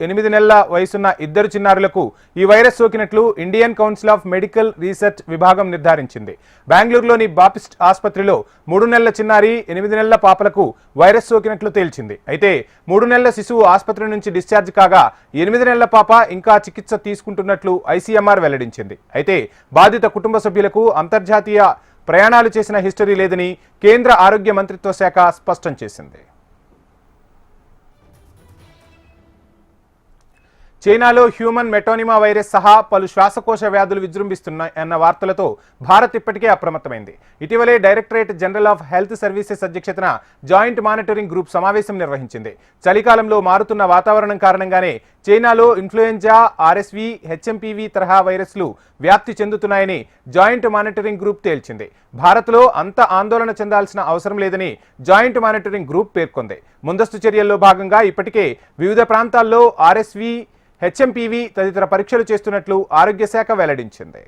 8 నెలల వయసున్న ఇద్దరు చిన్నారులకు ఈ వైరస్ సోకినట్లు Indian Council of Medical Research విభాగం నిర్ధారించింది. బెంగళూరులోని బాపిస్ట్ ఆసుపత్రిలో 3 నెలల చిన్నారి 8 నెలల పాపలకు వైరస్ సోకినట్లు తేల్చింది. అయితే 3 నెలల శిశువు ఆసుపత్రి నుంచి డిశ్చార్జ్ కాగా 8 నెలల పాప ఇంకా చికిత్స తీసుకుంటున్నట్లు ఐసీఎంఆర్ వెల్లడించింది. అయితే బాధిత కుటుంబ సభ్యులకు అంతర్జాతీయ ప్రయాణాలు చేసిన హిస్టరీ లేదని కేంద్ర ఆరోగ్య మంత్రిత్వ శాఖ స్పష్టం చేసింది. చైనాలో హ్యూమన్ మెటోనిమా వైరస్ సహా పలు శ్వాసకోశ వ్యాధులు విజృంభిస్తున్నాయన్న వార్తలతో భారత్ ఇప్పటికే అప్రమత్తమైంది. ఇటీవలే directorate general of health services అధ్యక్షతన జాయింట్ మానిటరింగ్ గ్రూప్ సమావేశం నిర్వహించింది. చలికాలంలో మారుతున్న వాతావరణం కారణంగానే చైనాలో ఇన్ఫ్లుయెంజా, ఆర్ఎస్వి, హెచ్ఎంపీవీ తరహా వైరస్లు వ్యాప్తి చెందుతున్నాయని జాయింట్ మానిటరింగ్ గ్రూప్ తేల్చింది. భారత్లో అంత ఆందోళన చెందాల్సిన అవసరం లేదని జాయింట్ మానిటరింగ్ గ్రూప్ పేర్కొంది. ముందస్తు చర్యల్లో భాగంగా ఇప్పటికే వివిధ ప్రాంతాల్లో ఆర్ఎస్వి, హెచ్ఎంపీవీ తదితర పరీక్షలు చేస్తున్నట్లు ఆరోగ్య శాఖ వెల్లడించింది.